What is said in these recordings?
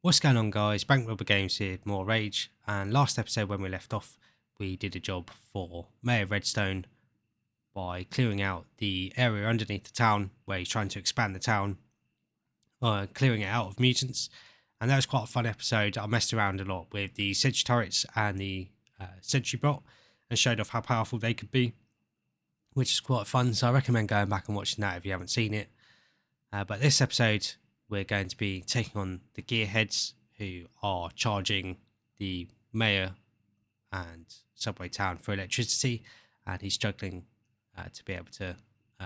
What's going on, guys? Bank Robber Games here, more rage. And last episode, when we left off, we did a job for Mayor Redstone by clearing out the area underneath the town where he's trying to expand the town, clearing it out of mutants. And that was quite a fun episode. I messed around a lot with the sentry turrets and the sentry bot and showed off how powerful they could be, which is quite fun. So I recommend going back and watching that if you haven't seen it. But this episode, we're going to be taking on the Gearheads, who are charging the mayor and subway town for electricity, and he's struggling to be able to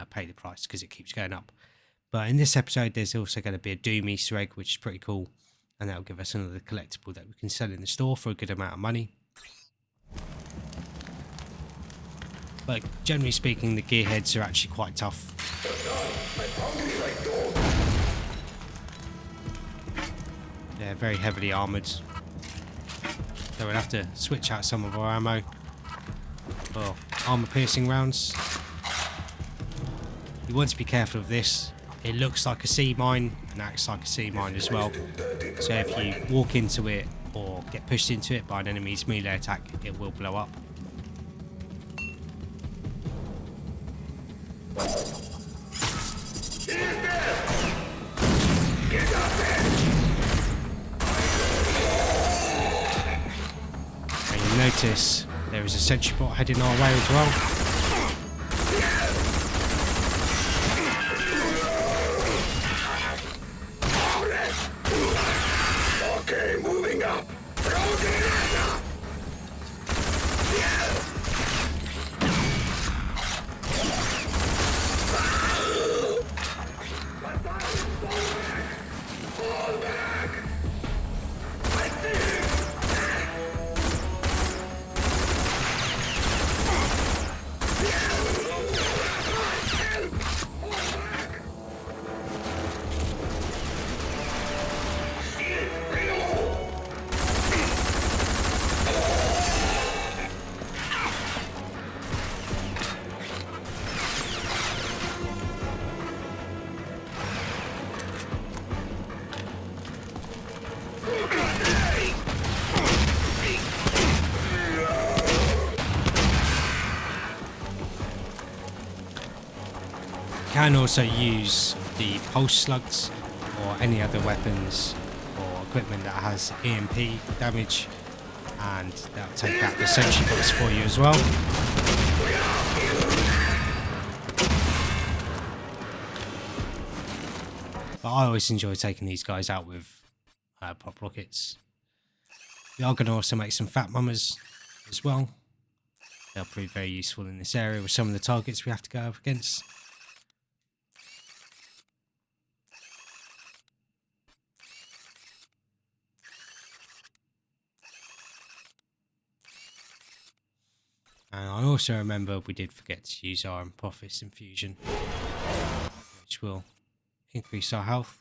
pay the price because it keeps going up. But in this episode, there's also going to be a Doom Easter egg, which is pretty cool, and that'll give us another collectible that we can sell in the store for a good amount of money. But generally speaking, the Gearheads are actually quite tough. They're very heavily armoured, so we'll have to switch out some of our ammo for armour piercing rounds. You want to be careful of this. It looks like a sea mine and acts like a sea mine as well, so if you walk into it or get pushed into it by an enemy's melee attack, it will blow up. Notice there is a sentry bot heading our way as well. Okay, moving up. Can also use the pulse slugs or any other weapons or equipment that has EMP damage, and that'll take out the sentry bots for you as well. But I always enjoy taking these guys out with pop rockets. We are going to also make some fat mummers as well. They'll prove very useful in this area with some of the targets we have to go up against. And I also remember we did forget to use our Apophis infusion, which will increase our health.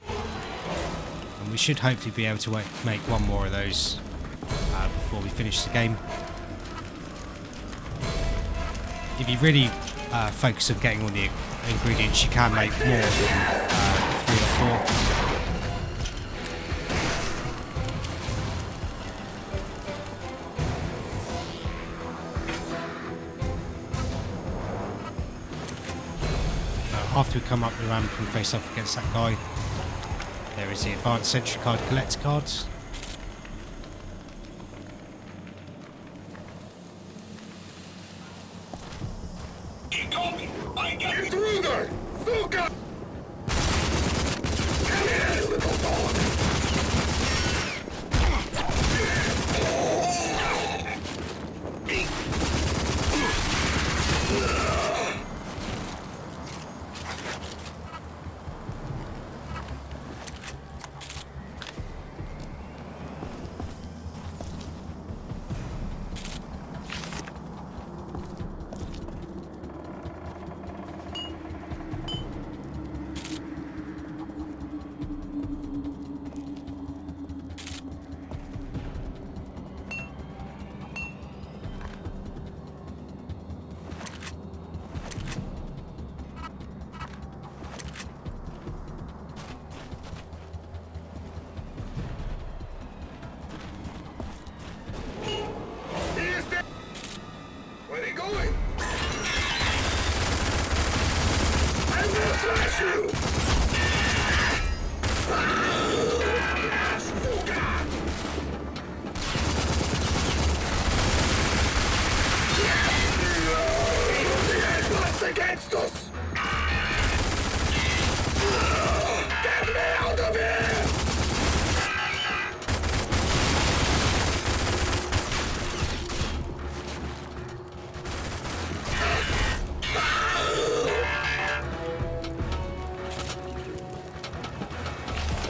And we should hopefully be able to make one more of those before we finish the game. If you really focus on getting all the ingredients, you can make more than 3 or 4. After we come up the ramp and face off against that guy, there is the advanced sentry card collector cards. Get through there! Fuka! Come here, little dog!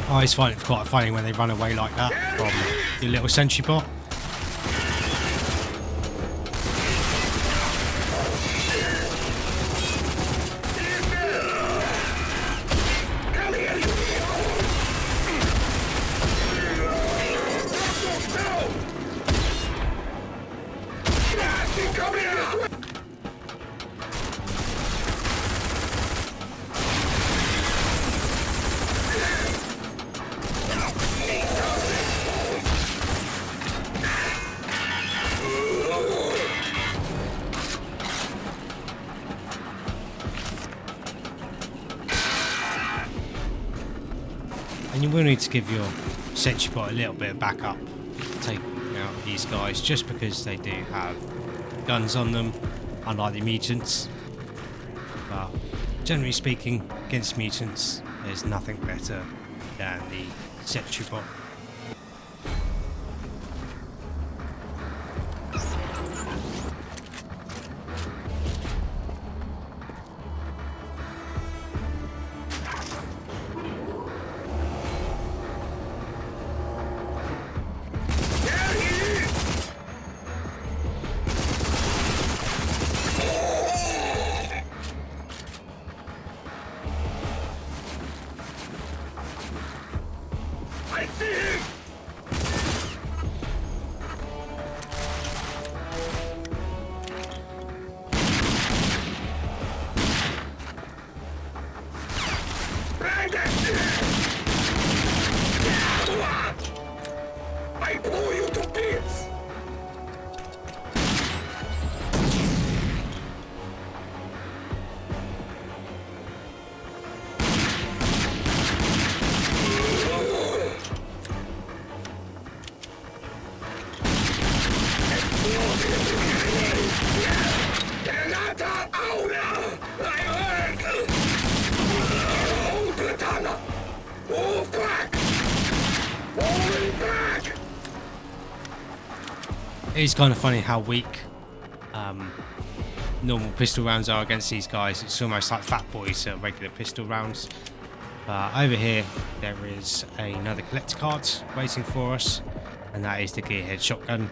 I always find it quite funny when they run away like that from your little sentry bot. And you will need to give your sentry bot a little bit of backup, taking out these guys, just because they do have guns on them, unlike the mutants. But generally speaking, against mutants, there's nothing better than the sentry bot. I blow you to bits! Granata aula! I hurt! Hold Britannia! Move back! Falling back! It's kind of funny how weak normal pistol rounds are against these guys. It's almost like Fat Boys regular pistol rounds. Over here there is another collector card waiting for us, and that is the Gearhead shotgun.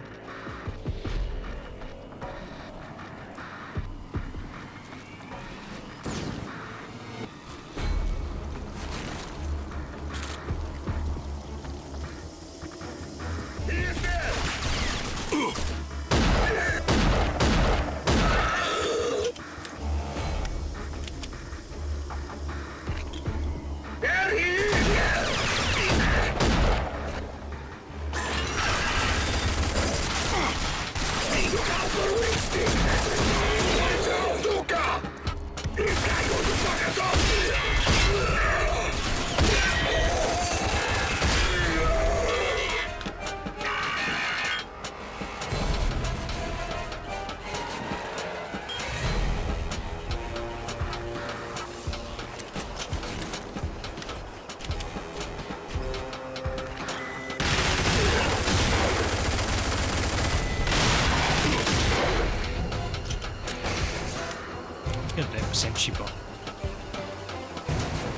Good little sentry bot.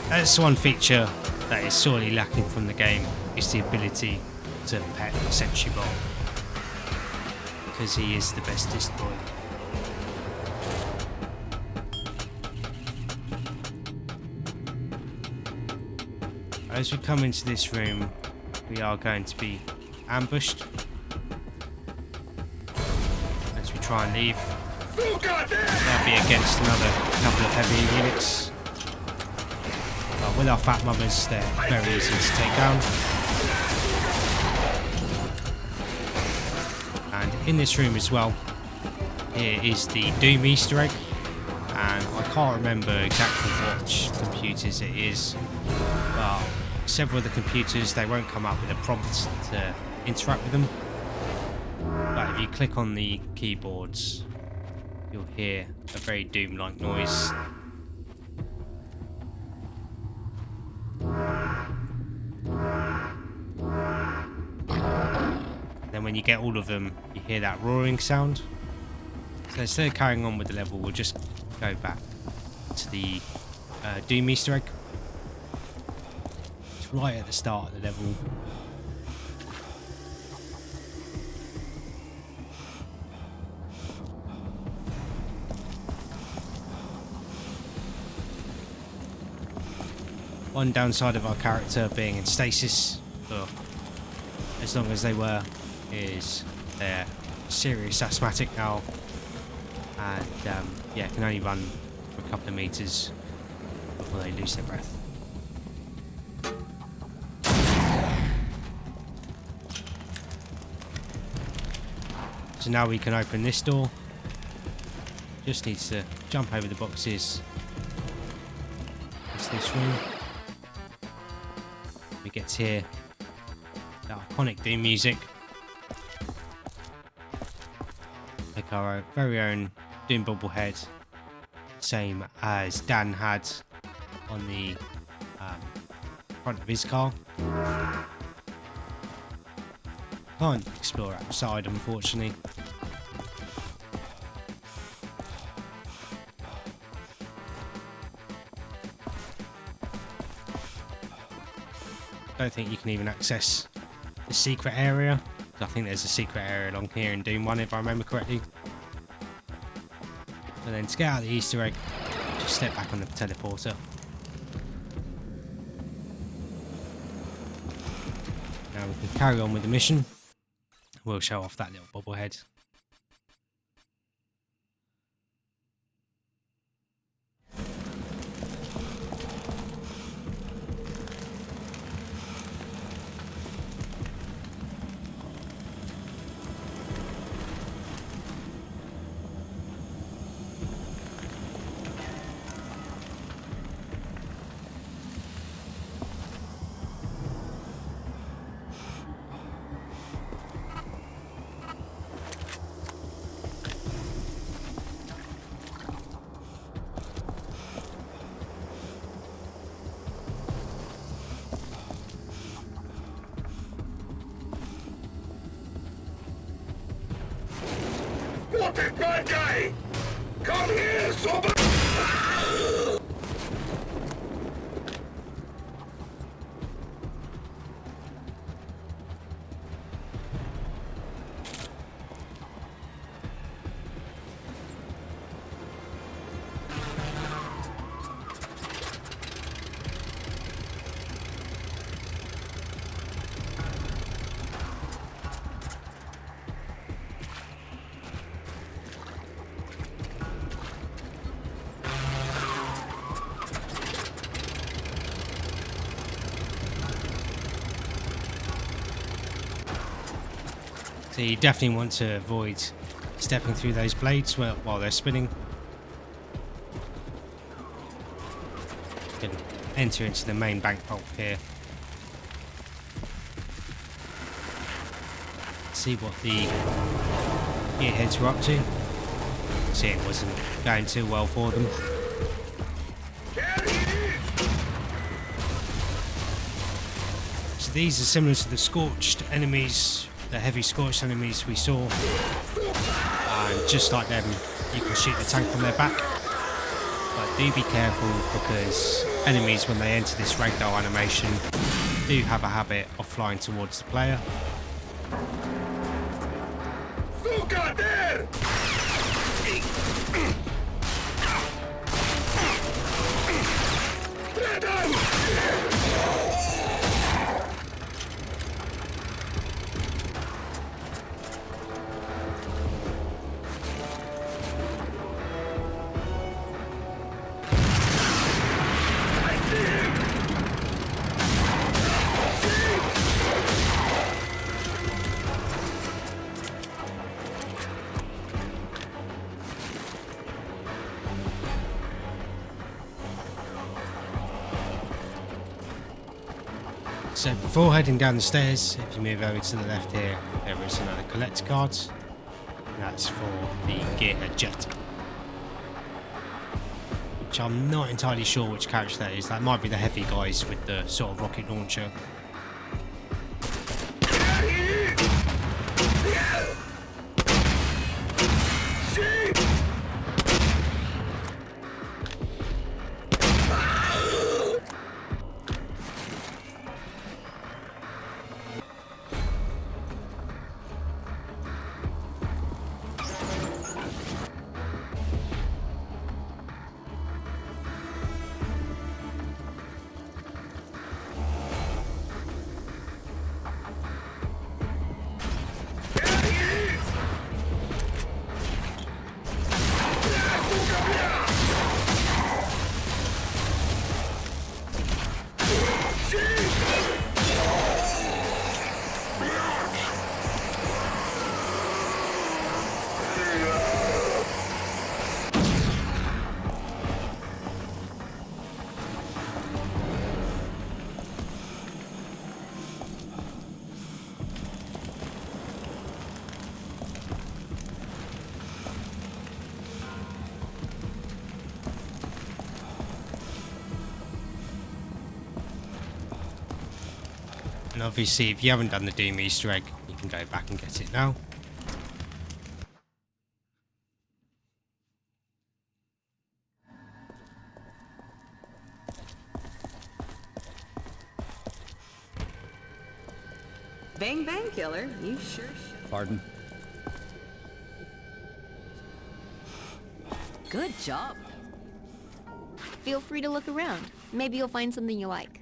That's one feature that is sorely lacking from the game, is the ability to pet the sentry bot, because he is the bestest boy. As we come into this room, we are going to be ambushed as we try and leave. That'll be against another couple of heavy units. But with our fat mummers, they're very easy to take down. And in this room as well, here is the Doom Easter egg. And I can't remember exactly which computers it is, but several of the computers, they won't come up with a prompt to interact with them. But if you click on the keyboards, you'll hear a very Doom-like noise. Then when you get all of them, you hear that roaring sound. So instead of carrying on with the level, we'll just go back to the Doom Easter egg, right at the start of the level. One downside of our character being in stasis, for as long as they were, is they're serious asthmatic now, and yeah, can only run for a couple of meters before they lose their breath. So now we can open this door. Just needs to jump over the boxes. It's this room. We get to hear that iconic Doom music, like our very own Doom bobblehead, same as Dan had on the front of his car. Can't explore outside, unfortunately. Don't think you can even access the secret area. I think there's a secret area along here in Doom 1, if I remember correctly. And then to get out of the Easter egg, just step back on the teleporter. Now we can carry on with the mission. We'll show off that little bobblehead. Spotted, bad guy! Come here, super... So you definitely want to avoid stepping through those blades while they're spinning. You can enter into the main bank vault here. See what the gearheads were up to. See, it wasn't going too well for them. So these are similar to the scorched enemies, the heavy scorched enemies we saw. And just like them, you can shoot the tank from their back. But do be careful, because enemies, when they enter this ragdoll animation, do have a habit of flying towards the player. Suka there! So before heading down the stairs, if you move over to the left here, there is another collector card. That's for the Gearhead jet, which I'm not entirely sure which character that is. That might be the heavy guys with the sort of rocket launcher. And obviously, if you haven't done the Doom Easter egg, you can go back and get it now. Bang bang killer, you sure should. Pardon? Good job. Feel free to look around. Maybe you'll find something you like.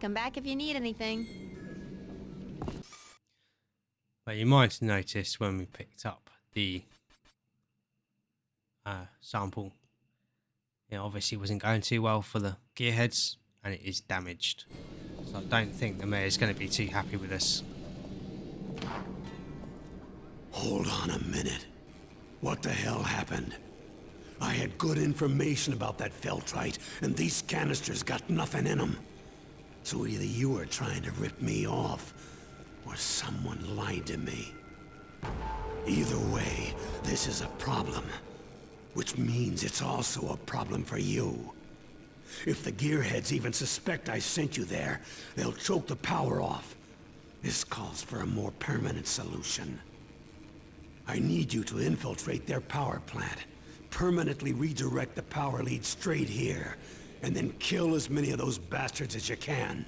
Come back if you need anything. But you might notice when we picked up the sample, it obviously wasn't going too well for the gearheads, and it is damaged. So I don't think the mayor's going to be too happy with us. Hold on a minute. What the hell happened? I had good information about that Feltrite, and these canisters got nothing in them. So either you were trying to rip me off, or someone lied to me. Either way, this is a problem. Which means it's also a problem for you. If the Gearheads even suspect I sent you there, they'll choke the power off. This calls for a more permanent solution. I need you to infiltrate their power plant, permanently redirect the power lead straight here, and then kill as many of those bastards as you can.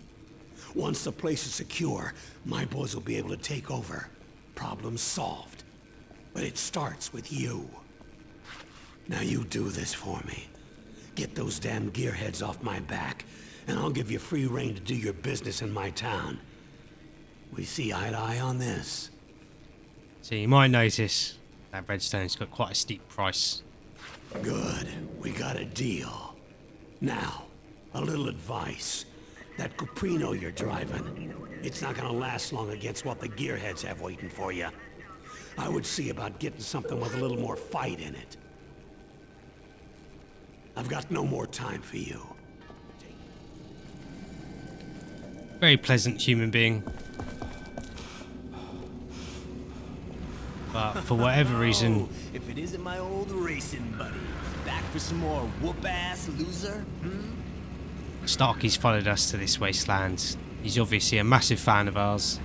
Once the place is secure, my boys will be able to take over. Problem solved. But it starts with you. Now you do this for me. Get those damn gearheads off my back, and I'll give you free rein to do your business in my town. We see eye to eye on this. So you might notice that redstone's got quite a steep price. Good. We got a deal. Now, a little advice. That Cuprino you're driving, it's not gonna last long against what the Gearheads have waiting for you. I would see about getting something with a little more fight in it. I've got no more time for you. Very pleasant human being. But for whatever reason... If it isn't my old racing buddy. Back for some more whoop-ass loser? Starkey's followed us to this wasteland. He's obviously a massive fan of ours,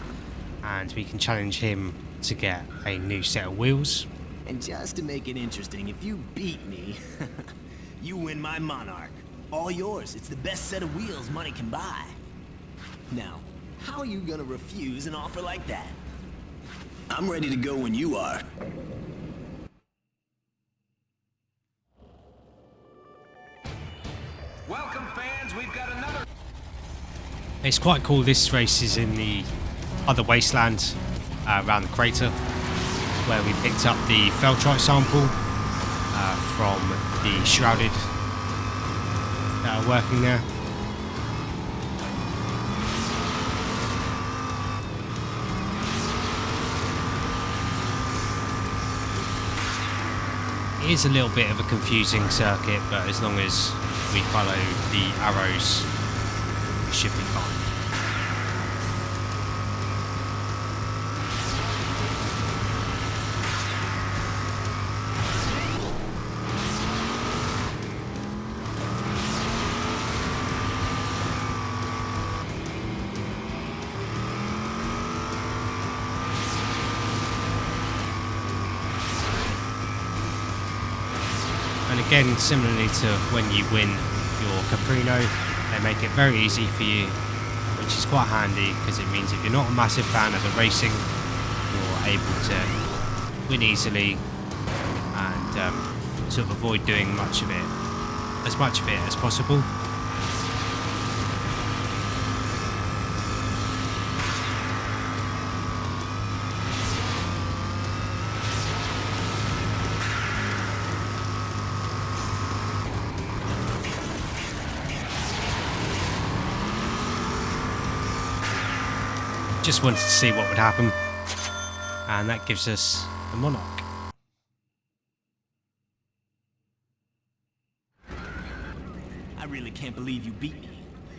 and we can challenge him to get a new set of wheels. And just to make it interesting, if you beat me, you win my Monarch. All yours. It's the best set of wheels money can buy. Now, how are you gonna refuse an offer like that? I'm ready to go when you are. Welcome, fans. We've got another. It's quite cool. This race is in the other wasteland around the crater, where we picked up the Feltrite sample from the Shrouded that are working there. It is a little bit of a confusing circuit, but as long as we follow the arrows, we should be fine. And again, similarly to when you win your Caprino, they make it very easy for you, which is quite handy because it means if you're not a massive fan of the racing, you're able to win easily and sort of avoid doing as much of it as possible. Just wanted to see what would happen. And that gives us the Monarch. I really can't believe you beat me.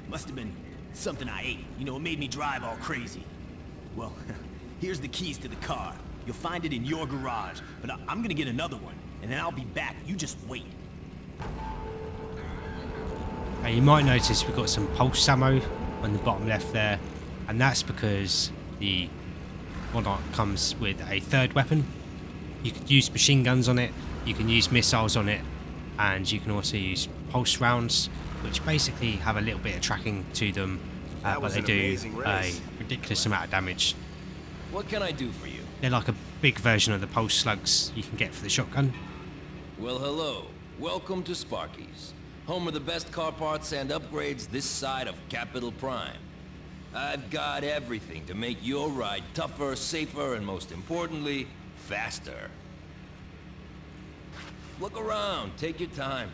Must have been something I ate. You know, it made me drive all crazy. Well, here's the keys to the car. You'll find it in your garage, but I'm gonna get another one, and then I'll be back. You just wait. Now you might notice we've got some pulse ammo on the bottom left there, and that's because the Monarch comes with a third weapon. You could use machine guns on it, you can use missiles on it, and you can also use pulse rounds, which basically have a little bit of tracking to them, but they do a ridiculous amount of damage. What can I do for you? They're like a big version of the pulse slugs you can get for the shotgun. Well, hello. Welcome to Sparky's, home of the best car parts and upgrades this side of Capital Prime. I've got everything to make your ride tougher, safer, and most importantly, faster. Look around, take your time.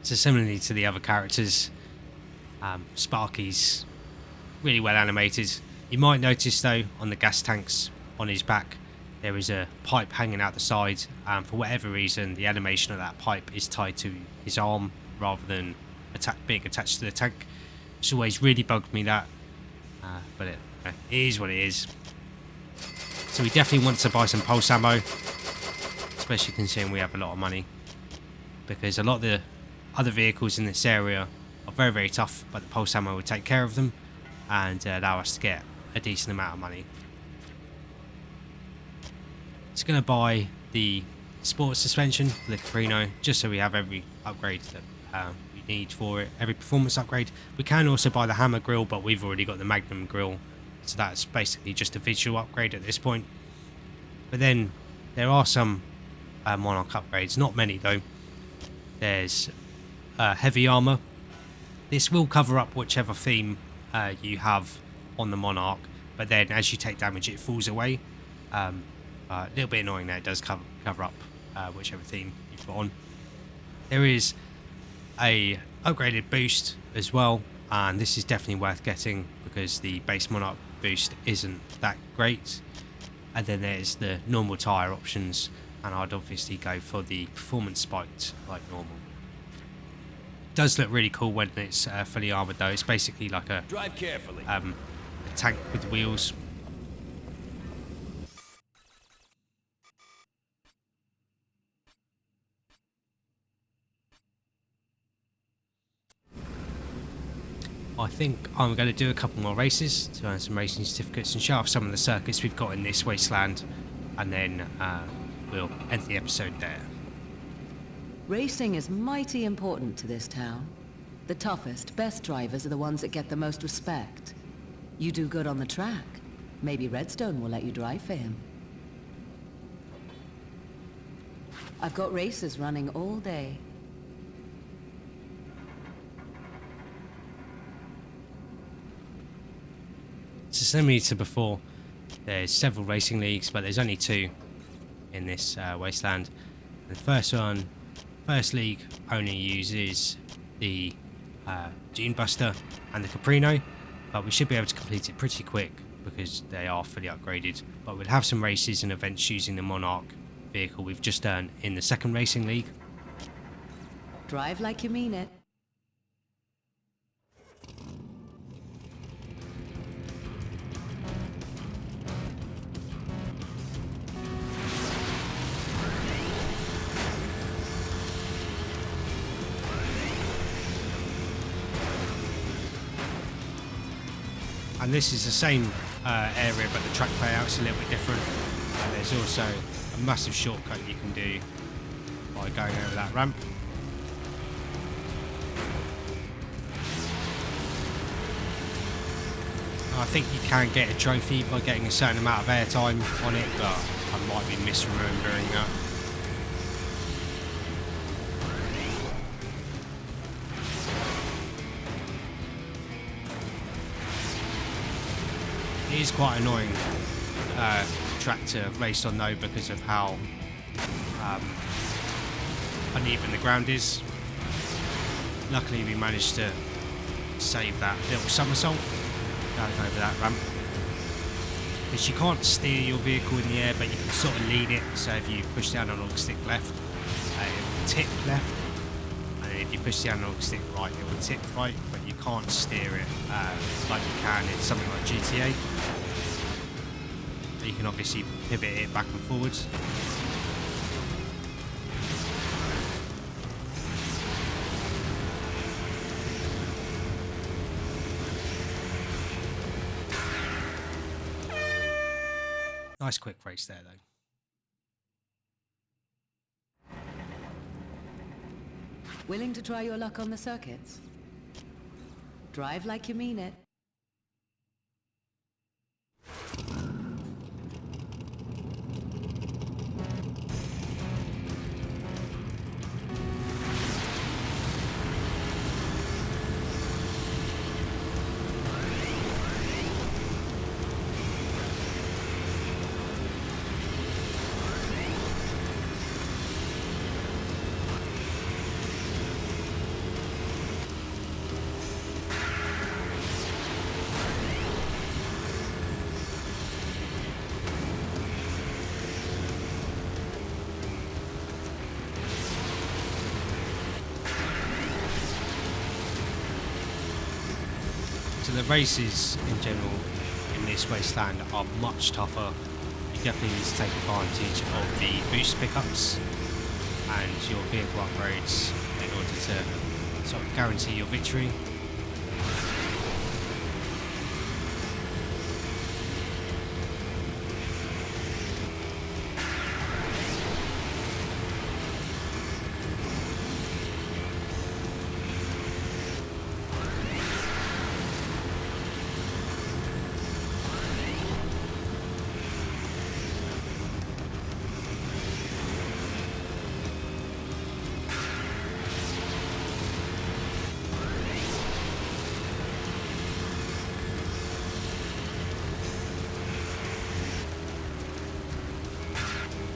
So similarly to the other characters, Sparky's really well animated. You might notice though on the gas tanks on his back there is a pipe hanging out the side, and for whatever reason the animation of that pipe is tied to his arm rather than being attached to the tank. It's always really bugged me that, but it is what it is. So we definitely want to buy some pulse ammo, especially considering we have a lot of money, because a lot of the other vehicles in this area are very, very tough, but the pulse ammo will take care of them and allow us to get a decent amount of money. It's going to buy the sports suspension for the Caprino, just so we have every upgrade that we need for it, every performance upgrade. We can also buy the Hammer grill, but we've already got the Magnum grill, so that's basically just a visual upgrade at this point. But then there are some Monarch upgrades, not many though. There's heavy armor. This will cover up whichever theme you have on the Monarch, but then as you take damage it falls away. A little bit annoying that it does cover up whichever theme you've got on. There is a upgraded boost as well, and this is definitely worth getting because the base Monarch boost isn't that great. And then there's the normal tyre options, and I'd obviously go for the performance spiked like normal. Does look really cool when it's fully armoured though. It's basically like a Drive carefully. a tank with wheels. I think I'm going to do a couple more races to earn some racing certificates and show off some of the circuits we've got in this wasteland, and then we'll end the episode there. Racing is mighty important to this town. The toughest, best drivers are the ones that get the most respect. You do good on the track, maybe Redstone will let you drive for him. I've got races running all day. So similar to before, there's several racing leagues, but there's only two in this wasteland. The first league only uses the Dune Buster and the Caprino, but we should be able to complete it pretty quick because they are fully upgraded. But we'll have some races and events using the Monarch vehicle we've just earned in the second racing league. Drive like you mean it. And this is the same area, but the track layout's a little bit different. And there's also a massive shortcut you can do by going over that ramp. I think you can get a trophy by getting a certain amount of airtime on it, but I might be misremembering that. It is quite annoying track to race on though because of how uneven the ground is. Luckily we managed to save that little somersault going over that ramp. because you can't steer your vehicle in the air, but you can sort of lead it. So if you push the analog stick left, it will tip left, and if you push the analog stick right, it will tip right, but you can't steer it like you can in something like GTA. You can obviously pivot it back and forwards. Nice quick race there though. Willing to try your luck on the circuits? Drive like you mean it. So the races in general in this wasteland are much tougher. You definitely need to take advantage of the boost pickups and your vehicle upgrades in order to sort of guarantee your victory.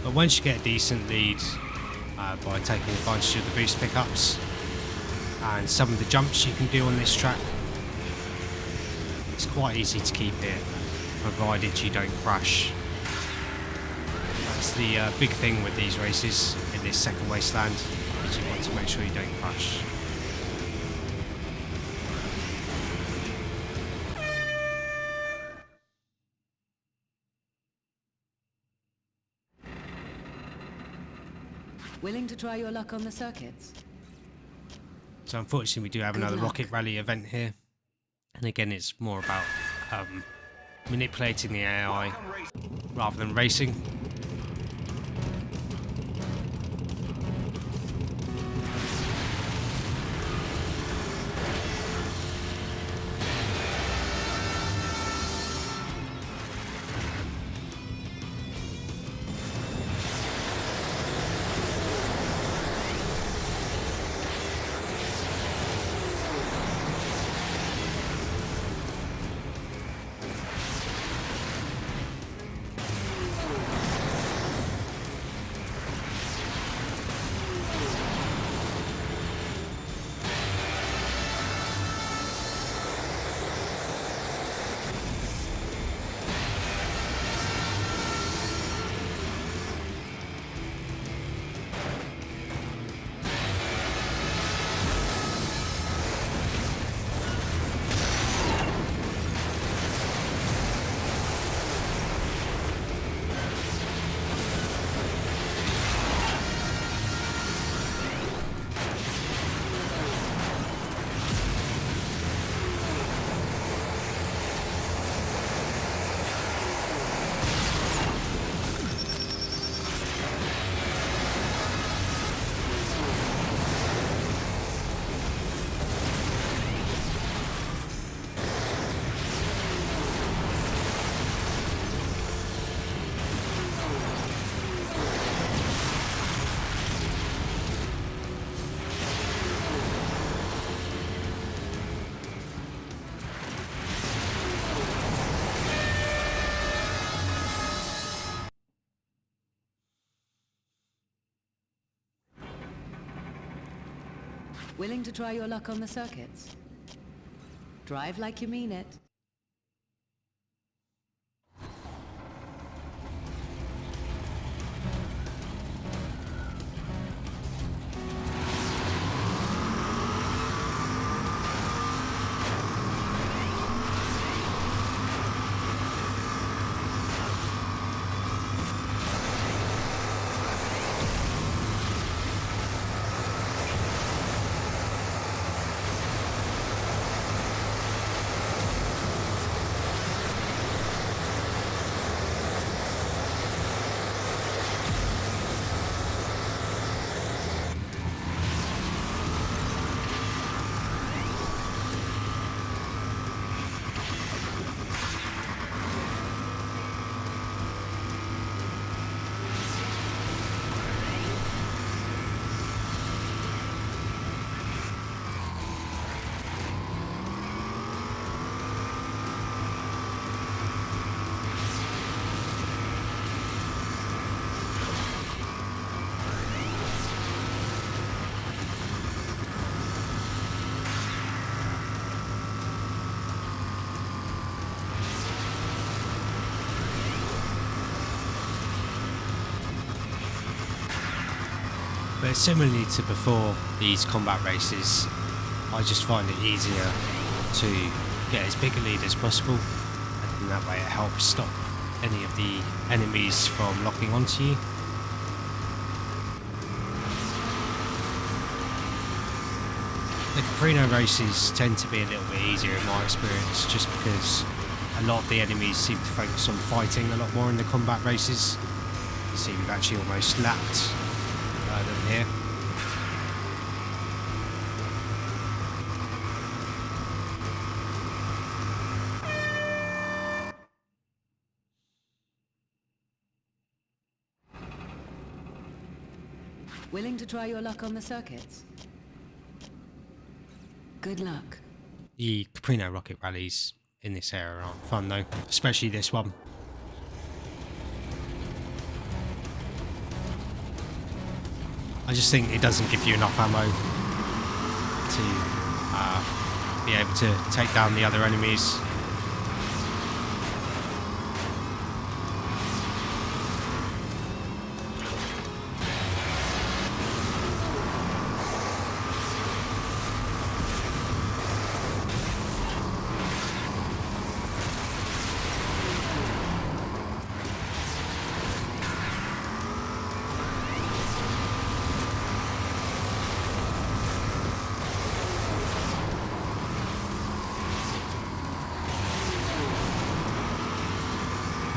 But once you get a decent lead by taking advantage of the boost pickups and some of the jumps you can do on this track, it's quite easy to keep it, provided you don't crash. That's the big thing with these races in this second wasteland, is you want to make sure you don't crash. Willing to try your luck on the circuits? So unfortunately we do have another Rocket Rally event here, and again it's more about manipulating the AI rather than racing. Willing to try your luck on the circuits? Drive like you mean it. But similarly to before these combat races, I just find it easier to get as big a lead as possible, and that way it helps stop any of the enemies from locking onto you. The Caprino races tend to be a little bit easier in my experience, just because a lot of the enemies seem to focus on fighting a lot more in the combat races. You see we've actually almost lapped them here. Willing to try your luck on the circuits? Good luck. The Caprino rocket rallies in this area aren't fun though, especially this one. I just think it doesn't give you enough ammo to be able to take down the other enemies.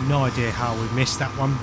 No idea how we missed that one.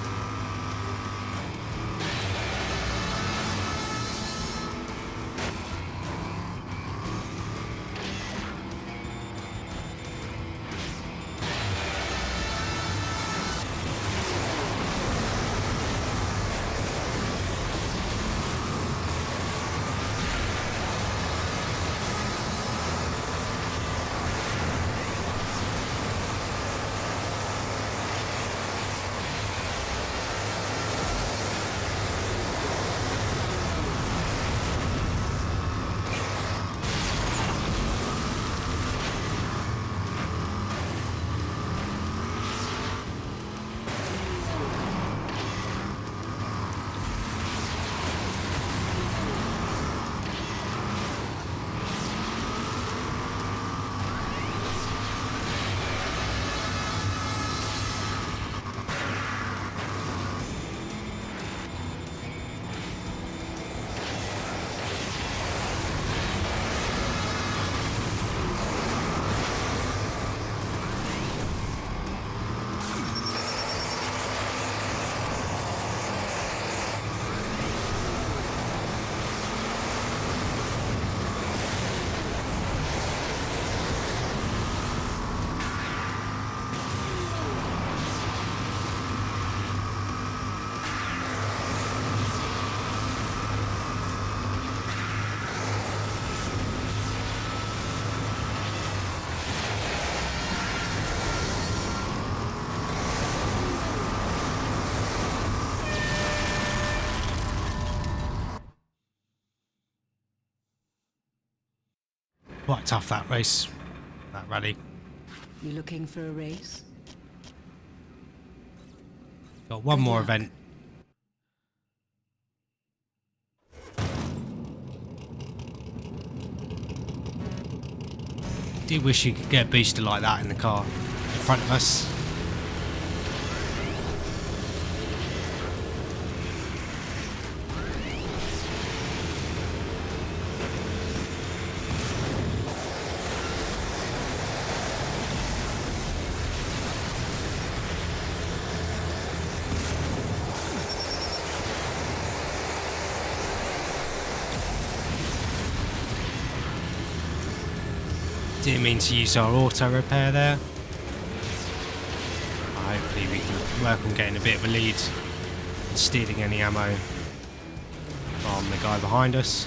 Quite tough that race, that rally. You looking for a race? Got one Good more luck. event. Do wish you could get a booster like that in the car in front of us. Didn't mean to use our auto repair there. Hopefully we can work on getting a bit of a lead and stealing any ammo from the guy behind us.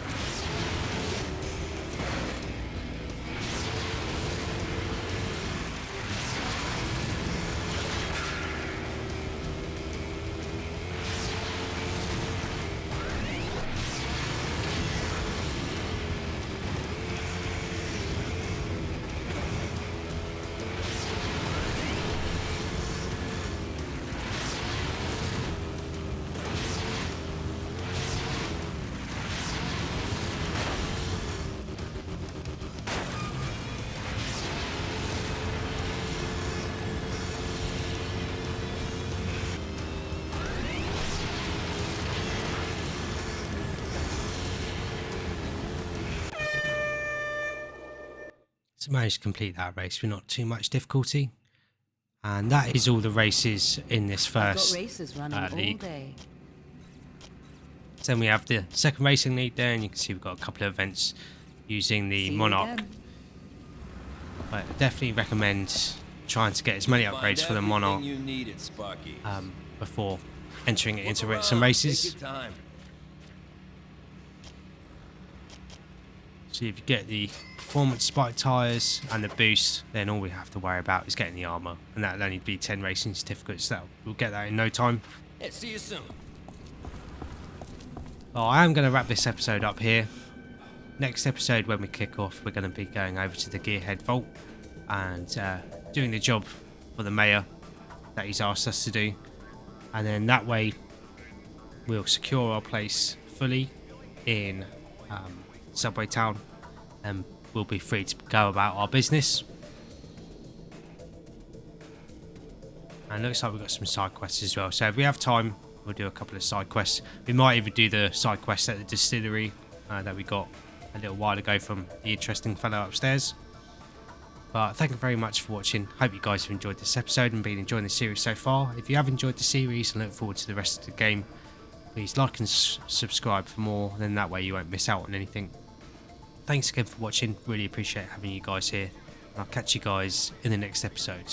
So managed to complete that race with not too much difficulty. And that is all the races in this I've got first races running all league. day. So then we have the second racing league there, and you can see we've got a couple of events using the See you Monarch. again. But I definitely recommend trying to get as many upgrades for the Monarch You need it, Sparky. before entering it into Look some around, races. take your time. So if you get the performance spike tyres and the boost, then all we have to worry about is getting the armour, and that'll only be 10 racing certificates. So we'll get that in no time. Yeah, see you soon. Well, I am going to wrap this episode up here. Next episode, when we kick off, we're going to be going over to the Gearhead Vault and doing the job for the mayor that he's asked us to do. And then that way, we'll secure our place fully in Subway Town, and we'll be free to go about our business. And looks like we've got some side quests as well. So if we have time, we'll do a couple of side quests. We might even do the side quest at the distillery that we got a little while ago from the interesting fellow upstairs. But thank you very much for watching. Hope you guys have enjoyed this episode and been enjoying the series so far. If you have enjoyed the series and look forward to the rest of the game, please like and subscribe for more, then that way you won't miss out on anything. Thanks again for watching, really appreciate having you guys here, and I'll catch you guys in the next episode.